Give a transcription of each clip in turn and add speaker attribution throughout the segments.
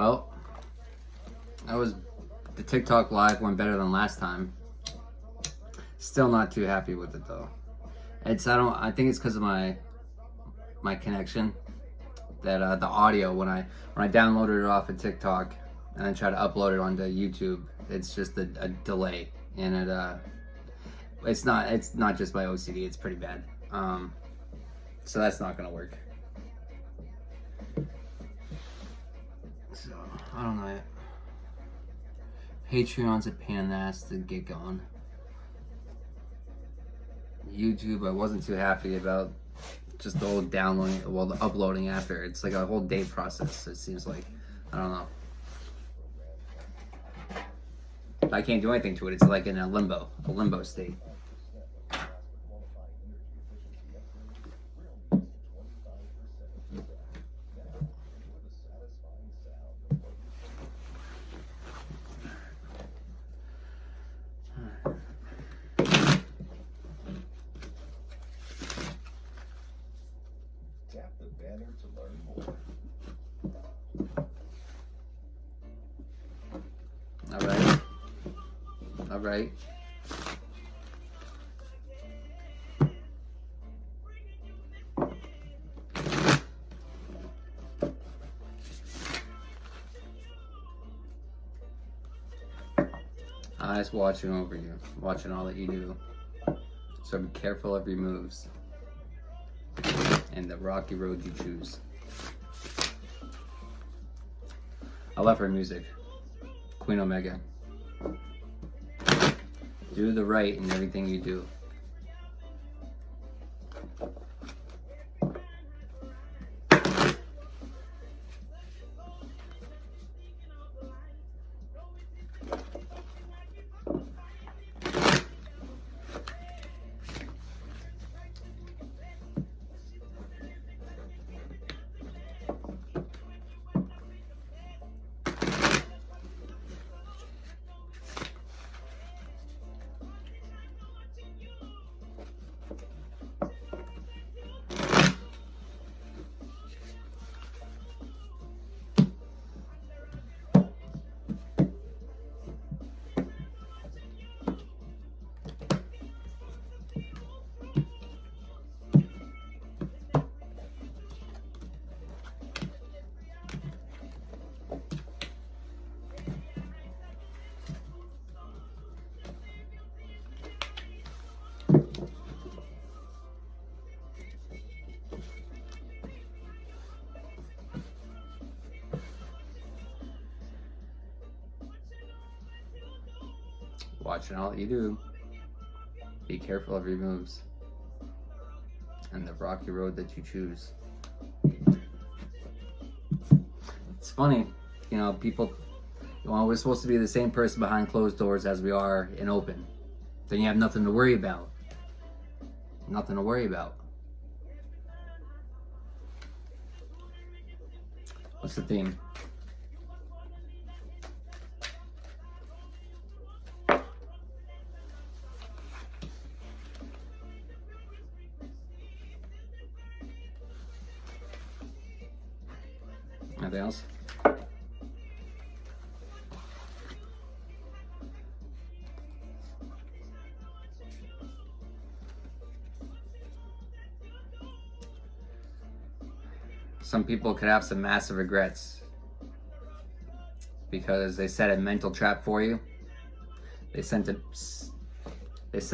Speaker 1: Well, the TikTok live went better than last time. Still not too happy with it though. I think it's because of my connection that the audio when I downloaded it off of TikTok and then try to upload it onto YouTube, it's just a delay, and it's not just my OCD, it's pretty bad. So that's not gonna work. So I don't know yet. Patreon's a pain in the ass to get going. YouTube, I wasn't too happy about just the whole downloading, well, the uploading after. It's like a whole day process. It seems like, I don't know. I can't do anything to it. It's like in a limbo state.
Speaker 2: Tap the banner to learn more.
Speaker 1: All right. Eyes watching over you, watching all that you do. So be careful of your moves and the rocky road you choose. I love her music. Queen Omega. Do the right in everything you do. Watching all that you do. Be careful of your moves and the rocky road that you choose. It's funny, you know, people, well, we're supposed to be the same person behind closed doors as we are in open. Then you have nothing to worry about. Nothing to worry about. What's the theme? Anything else? Some people could have some massive regrets because they set a mental trap for you. They set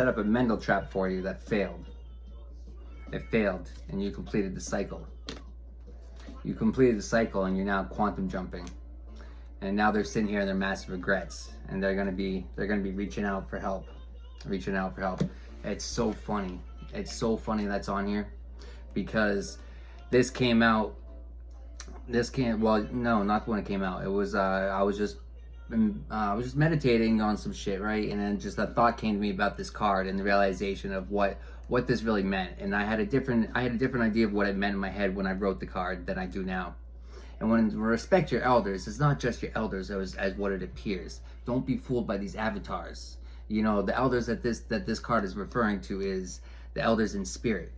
Speaker 1: up a mental trap for you that failed. It failed, and you completed the cycle. You completed the cycle, and you're now quantum jumping. And now they're sitting here in their massive regrets, and they're gonna be reaching out for help. It's so funny. It's so funny that's on here because this came out. Well, no, not when it came out. It was I was just meditating on some shit, right? And then just a thought came to me about this card and the realization of what this really meant. And I had a different idea of what it meant in my head when I wrote the card than I do now. And when you respect your elders, it's not just your elders as what it appears. Don't be fooled by these avatars. You know, the elders that this card is referring to is the elders in spirit.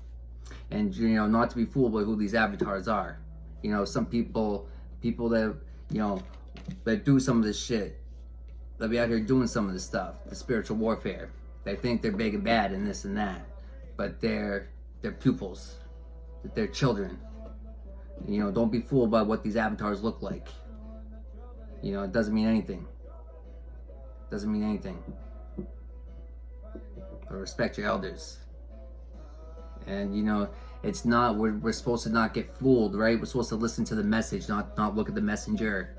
Speaker 1: And, you know, not to be fooled by who these avatars are. You know, some people that, you know, that do some of this shit, that be out here doing some of this stuff, the spiritual warfare. They think they're big and bad and this and that, but they're pupils, that they're children. You know, don't be fooled by what these avatars look like. You know, it doesn't mean anything. It doesn't mean anything. But respect your elders. And you know, it's not, we're supposed to not get fooled, right? We're supposed to listen to the message, not look at the messenger.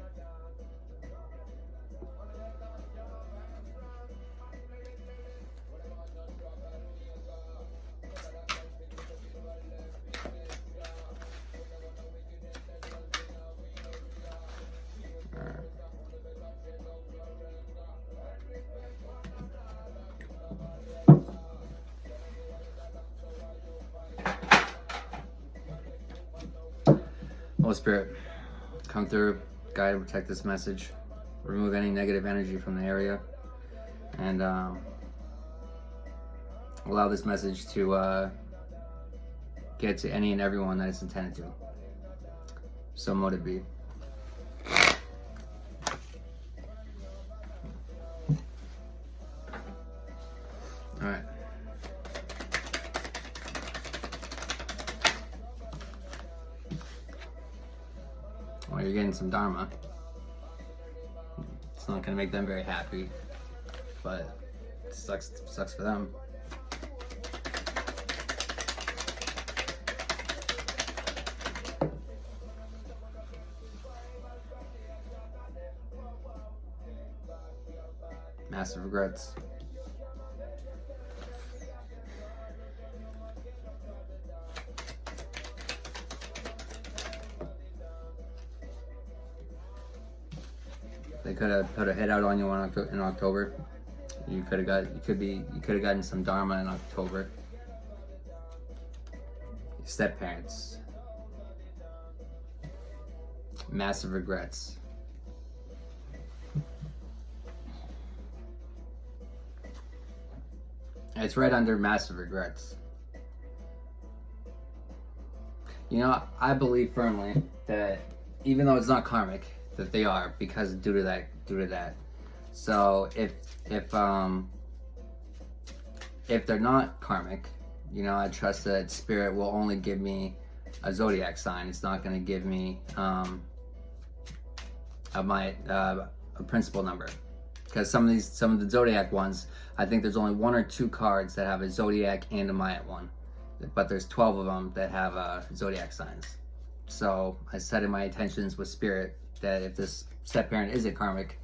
Speaker 1: Holy Spirit, come through, guide and protect this message. Remove any negative energy from the area. And allow this message to get to any and everyone that it's intended to. So mote it be. Alright. Well, you're getting some Dharma. It's not gonna make them very happy, but it sucks for them. Massive regrets. They could have put a hit out on you in October. You could have gotten some Dharma in October. Step parents. Massive regrets. It's right under massive regrets. You know, I believe firmly that even though it's not karmic, that they are, because due to that. So if they're not karmic, you know, I trust that spirit will only give me a zodiac sign. It's not going to give me a principal number, because some of the zodiac ones, I think there's only 1 or 2 cards that have a zodiac and a Maya one, but there's 12 of them that have zodiac signs. So I set in my intentions with spirit that if this step parent isn't karmic,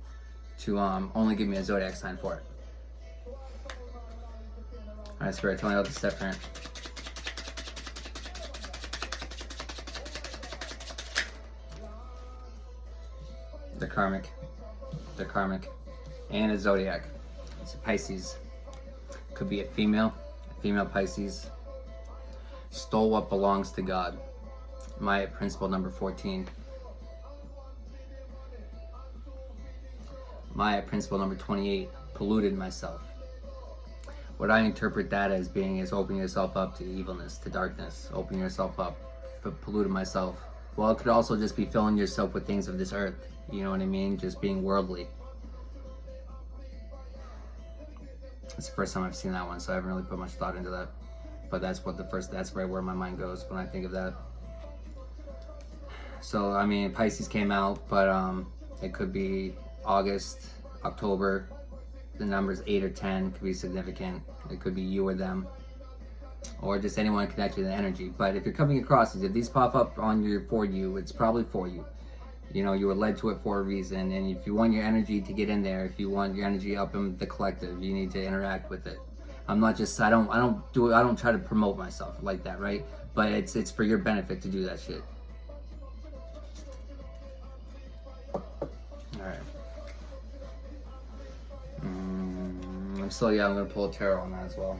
Speaker 1: to only give me a zodiac sign for it. Alright, spirit, tell me about the step parent. They're karmic, and a zodiac. It's a Pisces. Could be a female Pisces. Stole what belongs to God. Maya principle number 14. Maya principle number 28. Polluted myself. What I interpret that as being is opening yourself up to evilness, to darkness. Opening yourself up. Polluted myself. Well, it could also just be filling yourself with things of this earth. You know what I mean? Just being worldly. It's the first time I've seen that one, so I haven't really put much thought into that. But that's right where my mind goes when I think of that. So, I mean, Pisces came out, but it could be August, October. The numbers 8 or 10 could be significant. It could be you or them, or just anyone connected to the energy. But if you're coming across these, if these pop up for you, it's probably for you. You know, you were led to it for a reason, and if you want your energy to get in there, if you want your energy up in the collective, you need to interact with it. I'm not just, I don't try to promote myself like that, right? But it's for your benefit to do that shit. Alright. I'm gonna pull a tarot on that as well.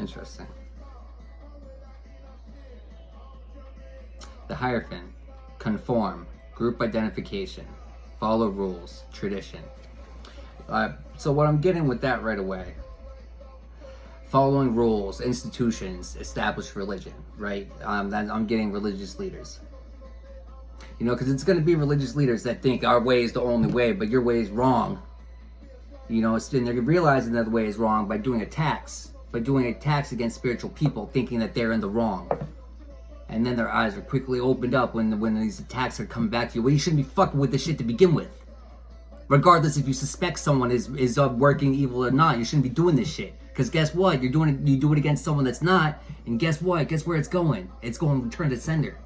Speaker 1: Interesting. The Hierophant. Conform. Group identification. Follow rules. Tradition. So what I'm getting with that right away. Following rules, institutions, established religion, right? I'm getting religious leaders. You know, because it's going to be religious leaders that think our way is the only way, but your way is wrong. You know, and they're realizing that the way is wrong by doing attacks against spiritual people, thinking that they're in the wrong. And then their eyes are quickly opened up when these attacks are coming back to you. Well, you shouldn't be fucking with this shit to begin with. Regardless if you suspect someone is working evil or not, you shouldn't be doing this shit. Because guess what? You do it against someone that's not, and guess what? Guess where it's going? It's going to return to sender.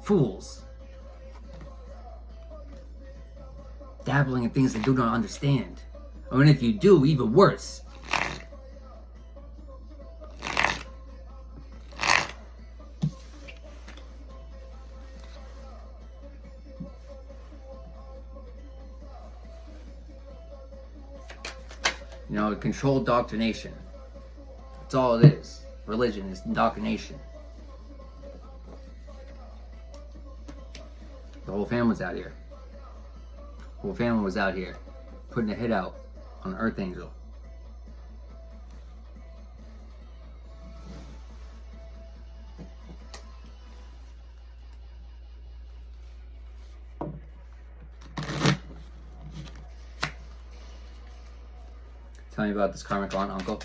Speaker 1: Fools. Dabbling in things they do not understand. Or if you do, even worse. You know, controlled doctrination. That's all it is. Religion is indoctrination. The whole family's out here. The whole family was out here putting a hit out on Earth Angel. Tell me about this karmic aunt, uncle.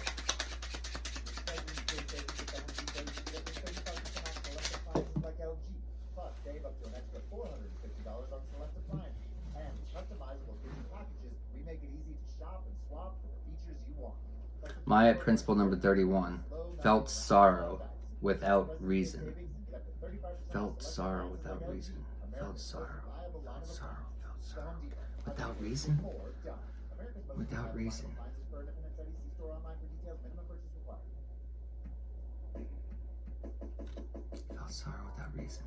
Speaker 1: Maya principle number 31. Felt sorrow without reason. Felt sorrow without reason. Felt sorrow. Felt sorrow. Felt sorrow. Without reason? Without reason. Felt sorrow without reason.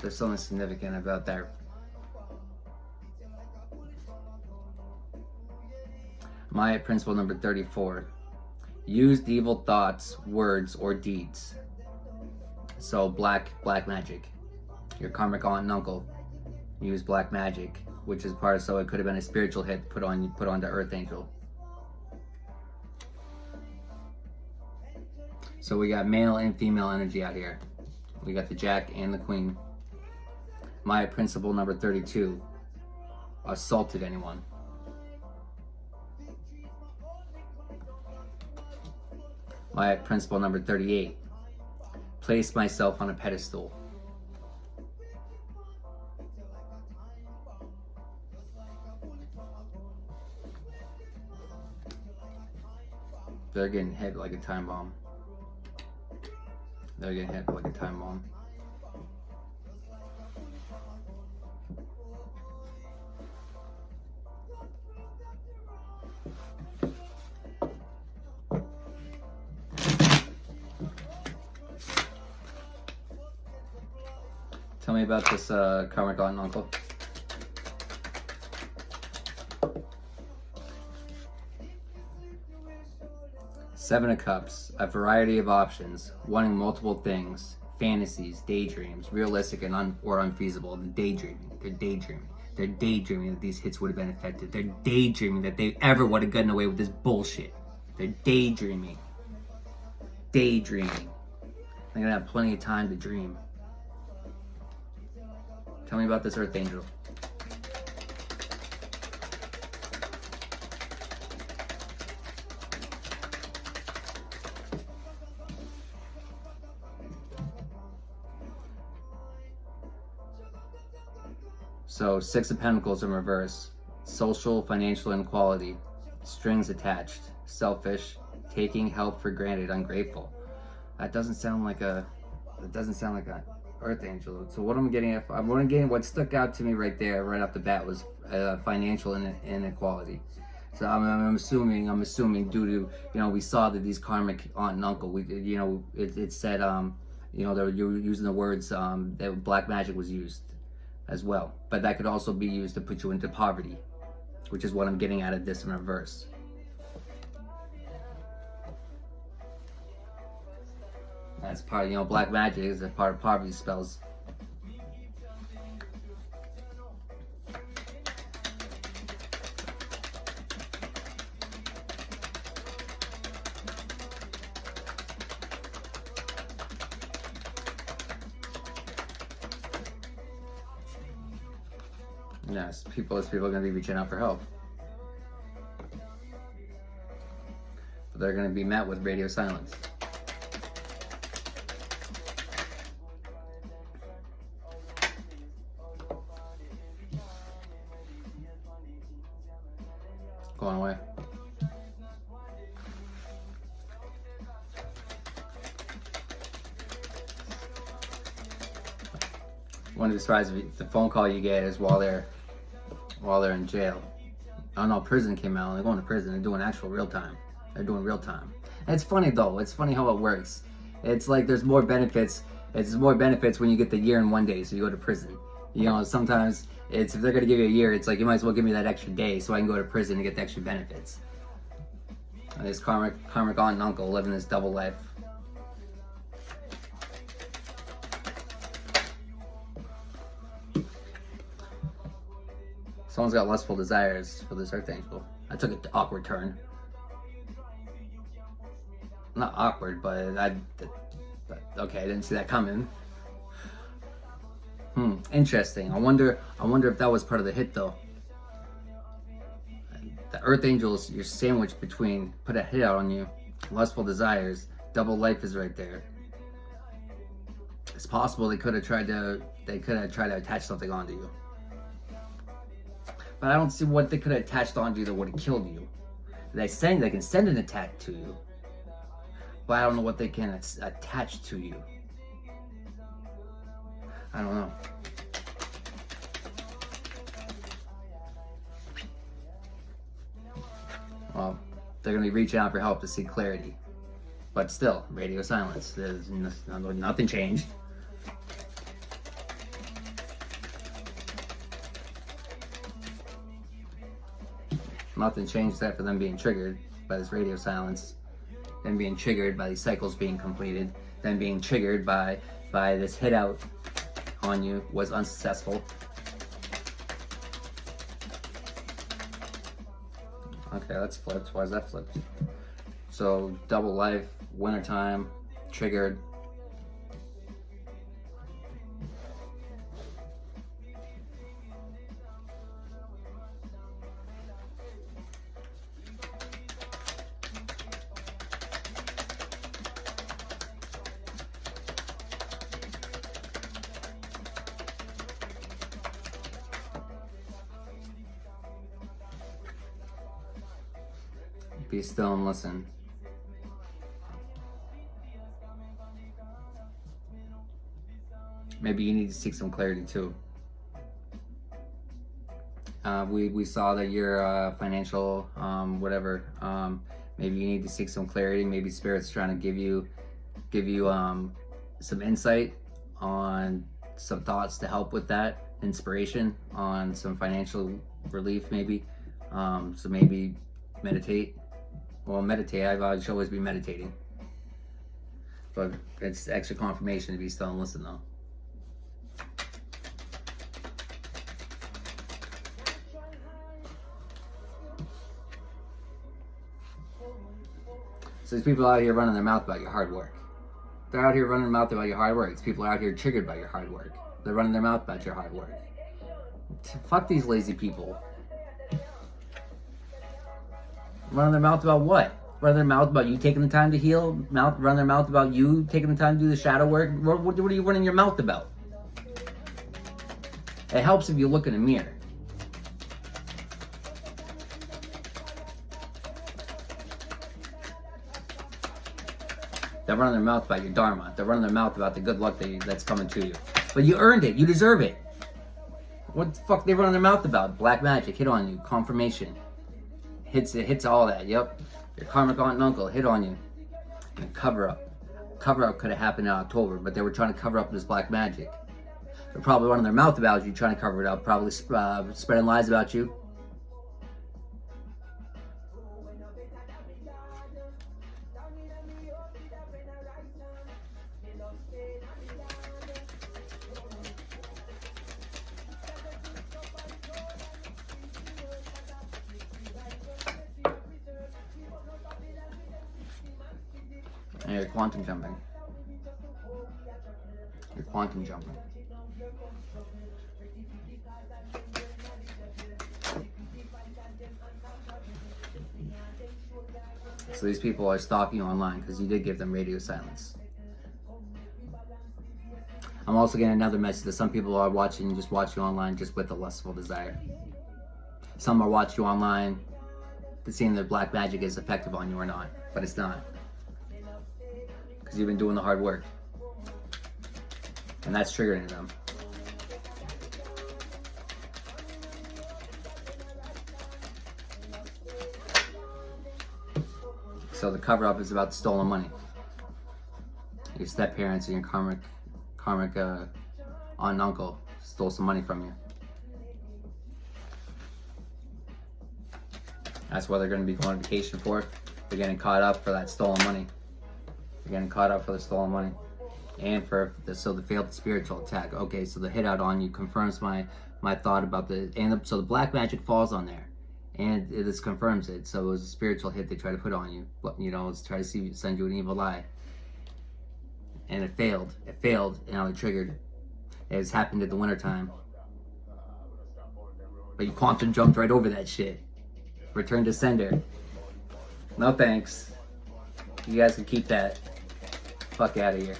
Speaker 1: There's something significant about that. Maya principle number 34. Used evil thoughts, words, or deeds. So black magic. Your karmic aunt and uncle used black magic, which is part of, so it could have been a spiritual hit put on to Earth Angel. So we got male and female energy out here. We got the Jack and the Queen. Maya principle number 32. Assaulted anyone. Maya principle number 38. Place myself on a pedestal. They're getting hit like a time bomb. They're getting hit like a time bomb. Tell me about this karmic aunt and uncle. Seven of Cups, a variety of options, wanting multiple things, fantasies, daydreams, realistic and or unfeasible. They're daydreaming that these hits would have been effective. They're daydreaming that they ever would have gotten away with this bullshit. They're daydreaming. They're gonna have plenty of time to dream. Tell me about this Earth Angel. So, Six of Pentacles in reverse. Social, financial inequality. Strings attached. Selfish. Taking help for granted. Ungrateful. That doesn't sound like a Earth Angel. So what what stuck out to me right there, right off the bat, was financial inequality. So I'm assuming due to, you know, we saw that these karmic aunt and uncle, it said, you know, you were using the words, that black magic was used as well. But that could also be used to put you into poverty, which is what I'm getting out of this in reverse. That's part of, you know, black magic is a part of poverty spells. Yes, people are going to be reaching out for help. But they're going to be met with radio silence. Going away. Wouldn't be surprised if the phone call you get is while they're in jail. I don't know, prison came out and they're going to prison. They're doing actual real time. They're doing real time. And it's funny though. It's funny how it works. It's like there's more benefits. It's more benefits when you get the year in one day, so you go to prison. You know, sometimes it's if they're gonna give you a year, it's like you might as well give me that extra day so I can go to prison and get the extra benefits. And this karmic aunt and uncle living this double life. Someone's got lustful desires for this earth angel. I took an awkward turn. Not awkward, but okay, I didn't see that coming. Interesting. I wonder if that was part of the hit though. The earth angels, you're sandwiched between, put a hit out on you. Lustful desires, double life is right there. It's possible they could have tried to attach something onto you. But I don't see what they could have attached onto you that would have killed you. They can send an attack to you, but I don't know what they can attach to you. I don't know. Well, they're gonna be reaching out for help to seek clarity, but still, radio silence. There's nothing changed. Nothing changed except for them being triggered by this radio silence, them being triggered by these cycles being completed, them being triggered by this hit out on you was unsuccessful. Okay, that's flipped. Why is that flipped? So double life, wintertime, triggered. Be still and listen. Maybe you need to seek some clarity too. We saw that your financial whatever. Maybe you need to seek some clarity. Maybe Spirit's trying to give you some insight on some thoughts to help with that, inspiration on some financial relief maybe. So maybe meditate. Well, meditate, I should always be meditating. But it's extra confirmation to be still and listen though. So there's people out here running their mouth about your hard work. They're out here running their mouth about your hard work. These people are out here triggered by your hard work. They're running their mouth about your hard work. Fuck these lazy people. Running their mouth about what? Running their mouth about you taking the time to heal? Running their mouth about you taking the time to do the shadow work? What are you running your mouth about? It helps if you look in a mirror. They're running their mouth about your dharma. They're running their mouth about the good luck that's coming to you. But you earned it. You deserve it. What the fuck are they running their mouth about? Black magic, hit on you, confirmation. It hits all that. Yep. Your karmic aunt and uncle hit on you. And cover up. Cover up could have happened in October, but they were trying to cover up this black magic. They're probably running their mouth about you, trying to cover it up, probably spreading lies about you. And you're quantum jumping. You're quantum jumping. So these people are stalking you online because you did give them radio silence. I'm also getting another message that some people are watching you online just with a lustful desire. Some are watching you online to see if the black magic is effective on you or not, but it's not. Because you've been doing the hard work. And that's triggering them. So the cover up is about the stolen money. Your step parents and your karmic aunt and uncle stole some money from you. That's what they're going to be going on vacation for. They're getting caught up for that stolen money. They're getting caught up for the stolen money. And for the failed spiritual attack. Okay, so the hit out on you confirms my thought about so the black magic falls on there. And this confirms it. So it was a spiritual hit they tried to put on you. You know, it's try to send you an evil lie. And it failed. It failed, and now they're triggered. It's happened at the wintertime. But you quantum jumped right over that shit. Return to sender. No thanks. You guys can keep that. Fuck out of here.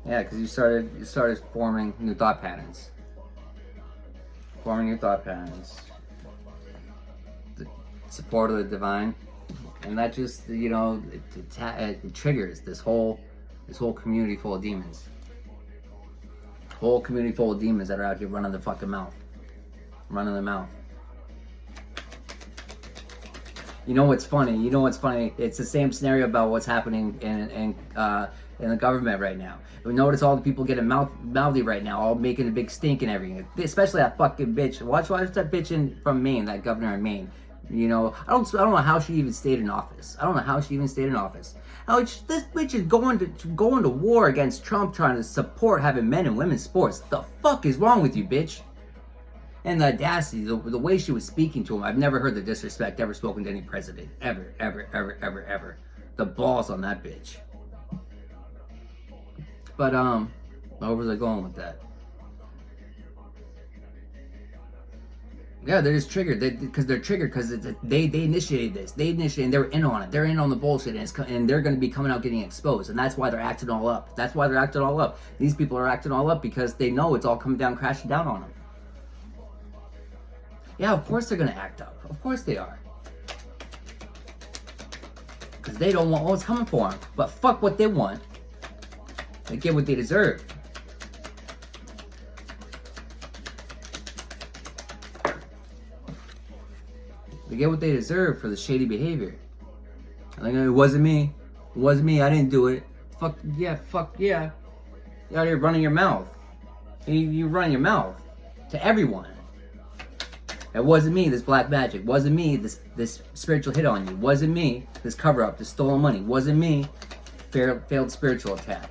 Speaker 1: Yeah, because you started forming new thought patterns. Forming new thought patterns. The support of the divine. And that just, you know, it triggers this whole community full of demons. Whole community full of demons that are out here running their fucking mouth. Running their mouth. You know what's funny? It's the same scenario about what's happening in the government right now. We notice all the people getting mouthy right now, all making a big stink and everything. Especially that fucking bitch. Watch that bitch from Maine, that governor in Maine. You know, I don't know how she even stayed in office. How this bitch is going to war against Trump, trying to support having men and women's sports. The fuck is wrong with you, bitch? And the audacity, the way she was speaking to him, I've never heard the disrespect ever spoken to any president. Ever. The balls on that bitch. But, where was I going with that? Yeah, they're just triggered. They're triggered because they initiated this. They were in on it. They're in on the bullshit, and they're going to be coming out getting exposed. And that's why they're acting all up. These people are acting all up because they know it's all coming down, crashing down on them. Yeah, of course they're going to act up. Of course they are. Because they don't want what's coming for them. But fuck what they want. They get what they deserve. They get what they deserve for the shady behavior. Like, it wasn't me. I didn't do it. Fuck yeah. You're out here running your mouth. You run your mouth to everyone. It wasn't me, this black magic. Wasn't me, this spiritual hit on you. Wasn't me, this cover up, this stolen money. Wasn't me, failed spiritual attack.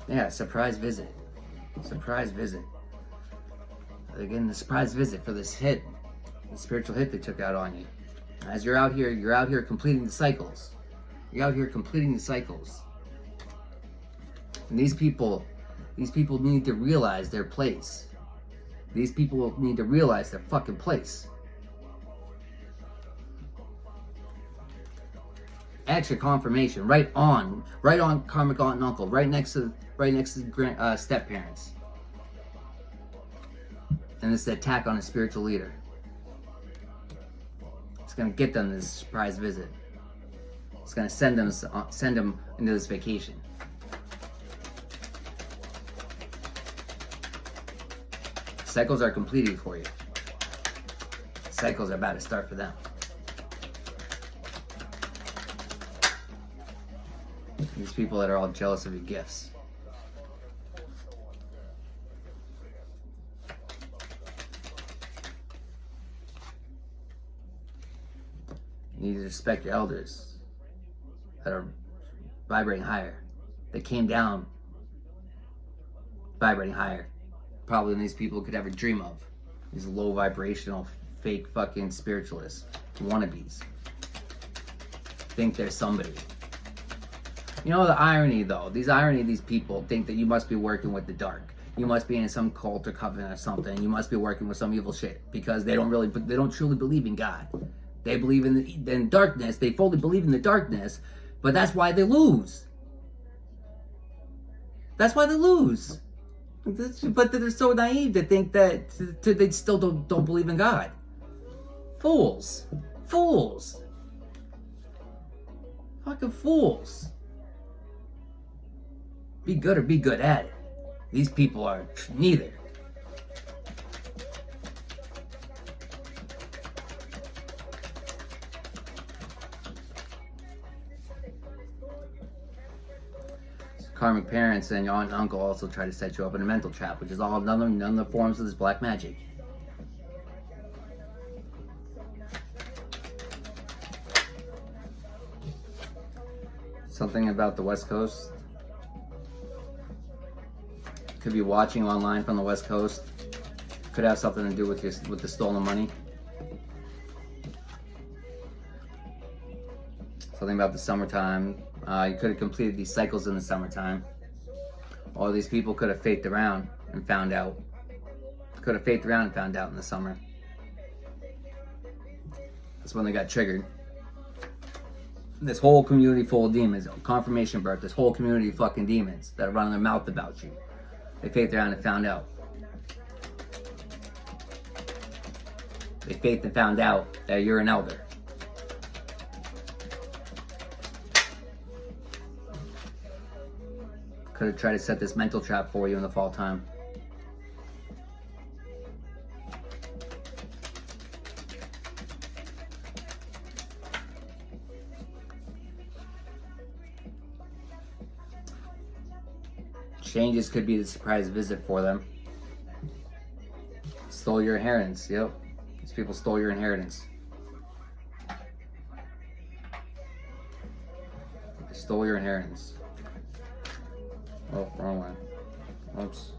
Speaker 1: Yeah, surprise visit. Again, the surprise visit for this hit, the spiritual hit they took out on you. As you're out here completing the cycles. And these people need to realize their place. These people need to realize their fucking place. Extra confirmation, right on karmic aunt and uncle, right next to step parents. And this attack on a spiritual leader. gonna get them this surprise visit. It's gonna send them into this vacation. Cycles are completed for you. Cycles are about to start for them. These people that are all jealous of your gifts. You need to respect your elders that are vibrating higher. They came down vibrating higher. Probably than these people could ever dream of. These low vibrational, fake fucking spiritualists, wannabes. Think they're somebody. You know the irony though, these people think that you must be working with the dark. You must be in some cult or covenant or something. You must be working with some evil shit because they don't truly believe in God. They believe in darkness. They fully believe in the darkness, but that's why they lose. That's why they lose. But they're so naive to think that they still don't believe in God. Fools. Fools. Fucking fools. Be good or be good at it. These people are neither. Karmic parents and your aunt and uncle also try to set you up in a mental trap, which is all none of the forms of this black magic. Something about the West Coast. Could be watching online from the West Coast. Could have something to do with the stolen money. Something about the summertime. You could have completed these cycles in the summertime. All these people could have faked around and found out. Could have faked around and found out in the summer. That's when they got triggered. This whole community full of demons. Confirmation birth. This whole community of fucking demons that are running their mouth about you. They faked around and found out. They faked and found out that you're an elder. Could have tried to set this mental trap for you in the fall time. Changes could be the surprise visit for them. Stole your inheritance, yep. These people stole your inheritance. They stole your inheritance. Oh, wrong one. Oops.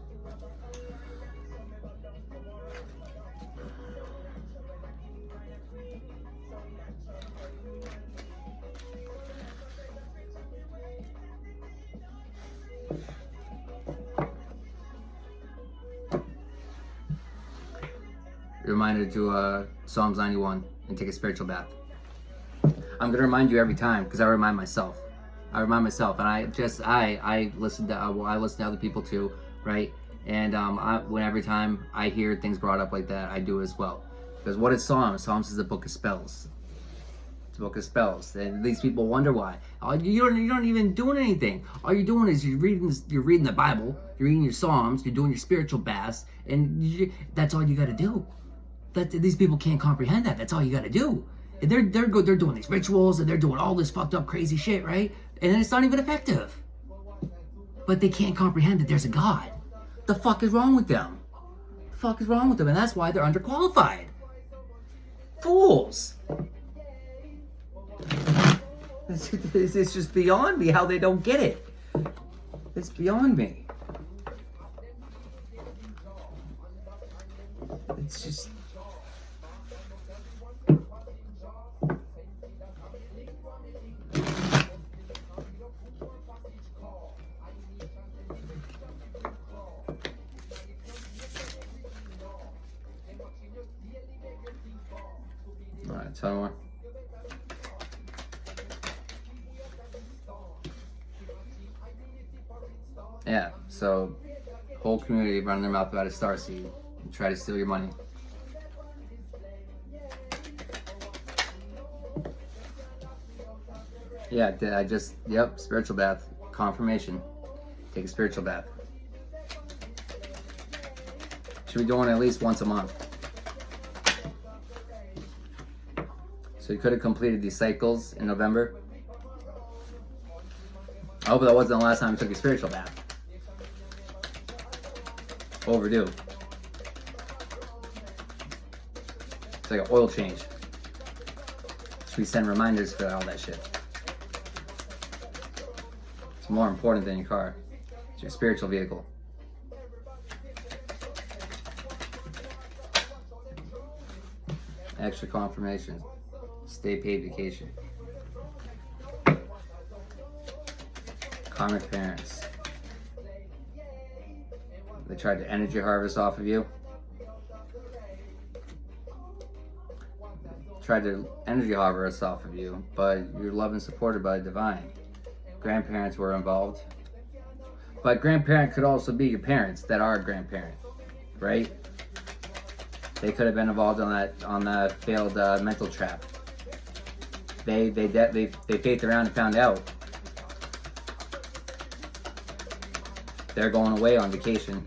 Speaker 1: You're reminded to Psalms 91 and take a spiritual bath. I'm gonna remind you every time because I remind myself. And I listen to other people too, right? And every time I hear things brought up like that, I do as well. Because what is Psalms? Psalms is a book of spells. It's a book of spells. And these people wonder why. You're not even doing anything. All you're doing is you're reading the Bible, you're reading your Psalms, you're doing your spiritual baths, and that's all you got to do. These people can't comprehend that. That's all you got to do. And they're doing these rituals and they're doing all this fucked up crazy shit, right? And then it's not even effective. But they can't comprehend that there's a God. The fuck is wrong with them? The fuck is wrong with them? And that's why they're underqualified. Fools. It's just beyond me how they don't get it. It's beyond me. It's just... Alright, tell me more. Yeah, so whole community running their mouth about a starseed and try to steal your money. Yeah, I just, yep, spiritual bath. Confirmation. Take a spiritual bath. Should be doing it at least once a month. So you could have completed these cycles in November. I hope that wasn't the last time you took a spiritual bath. Overdue. It's like an oil change. Should we send reminders for all that shit? It's more important than your car. It's your spiritual vehicle. Extra confirmation. Stay paid vacation. Karmic parents. They tried to energy harvest off of you. Tried to energy harvest off of you, but you're loved and supported by the divine. Grandparents were involved. But grandparent could also be your parents that are a grandparent, right? They could have been involved on that failed mental trap. They faked around and found out. They're going away on vacation.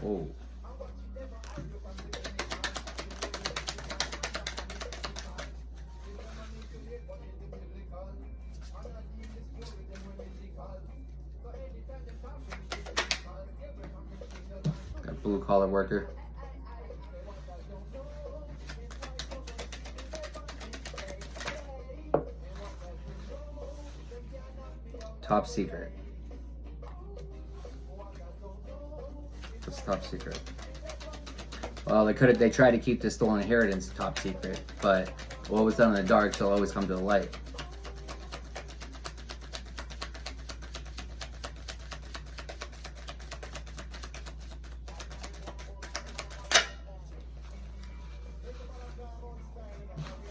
Speaker 1: Oh. Got blue collar worker. Top secret. What's top secret? Well, they tried to keep this stolen inheritance top secret, but what was done in the dark shall always come to the light.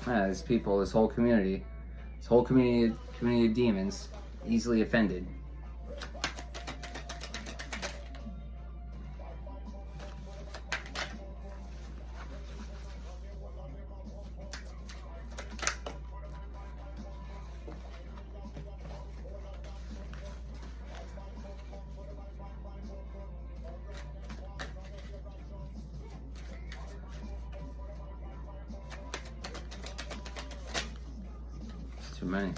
Speaker 1: Yeah, these people, this whole community of demons, easily offended. It's too many.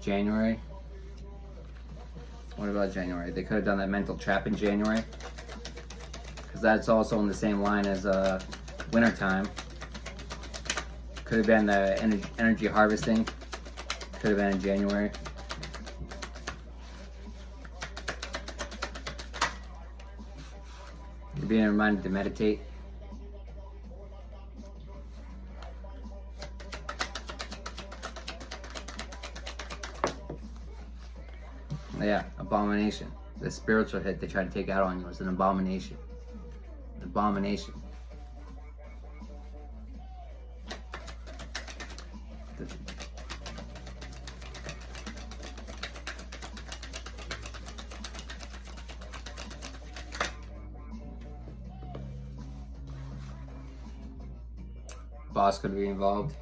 Speaker 1: January. What about January? They could have done that mental trap in January, because that's also in the same line as wintertime. Could have been the energy harvesting. Could have been in January. You're being reminded to meditate. Yeah, abomination. The spiritual hit they tried to take out on you was an abomination. An abomination. Boss could be involved.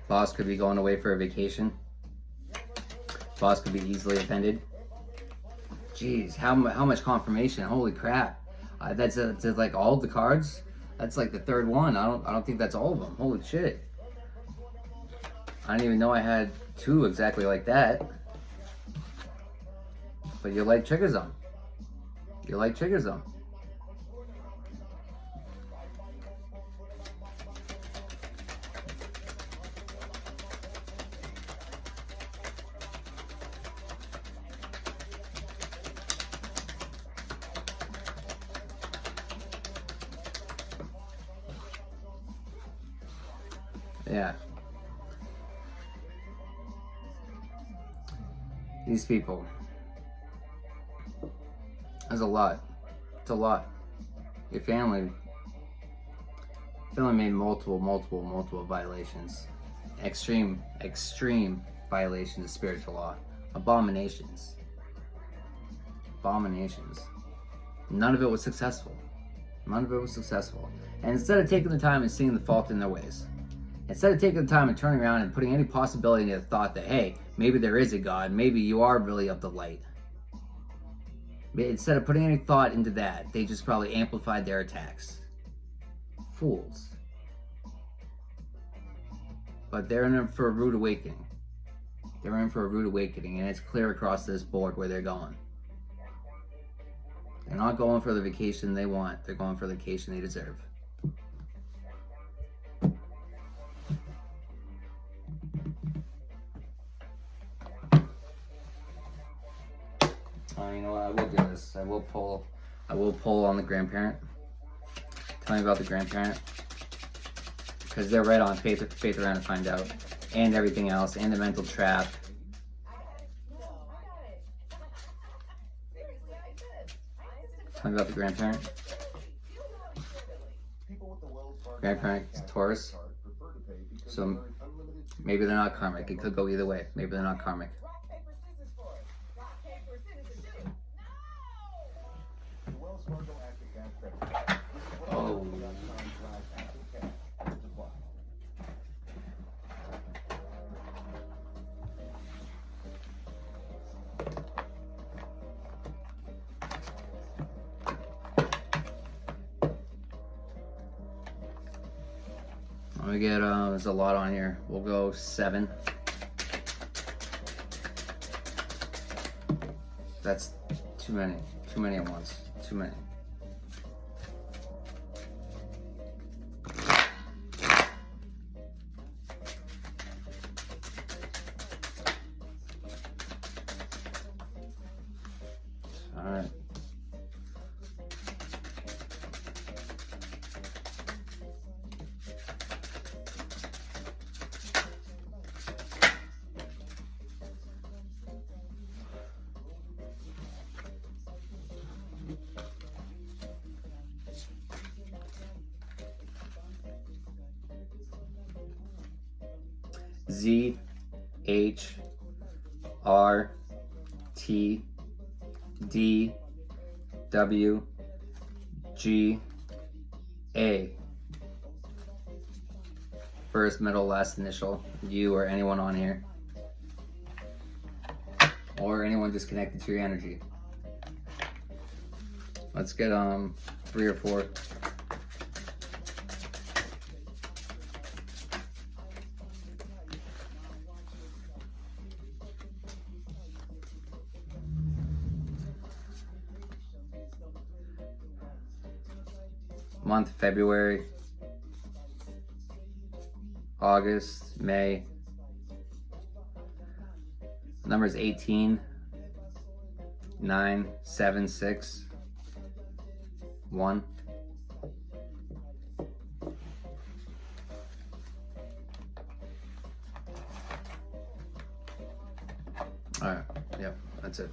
Speaker 1: Boss could be going away for a vacation. Boss could be easily offended. Jeez, how much confirmation? Holy crap! That's like all of the cards. That's like the third one. I don't think that's all of them. Holy shit! I didn't even know I had two exactly like that. But your light triggers them. Your light triggers them. Yeah. These people. That's a lot. It's a lot. Your family made multiple violations. Extreme violations of spiritual law. Abominations. Abominations. None of it was successful. None of it was successful. And instead of taking the time and seeing the fault in their ways, instead of taking the time and turning around and putting any possibility into the thought that, hey, maybe there is a God, maybe you are really of the light. Instead of putting any thought into that, they just probably amplified their attacks. Fools. But they're in for a rude awakening. They're in for a rude awakening, and it's clear across this board where they're going. They're not going for the vacation they want. They're going for the vacation they deserve. You know what? I will do this. I will pull on the grandparent. Tell me about the grandparent. Because they're right on faith around to find out. And everything else. And the mental trap. Tell me about the grandparent. Grandparent Taurus. So maybe they're not karmic. It could go either way. Maybe they're not karmic. Oh. Let me get, there's a lot on here. We'll go 7. That's too many. Too many at once. Too many. All right. Z H R T D W G A. First, middle, last initial. You or anyone on here. Or anyone just connected to your energy. Let's get 3 or 4. Month, February, August, May. Number is 18, 9, 7, 6, 1. All right, yep, that's it.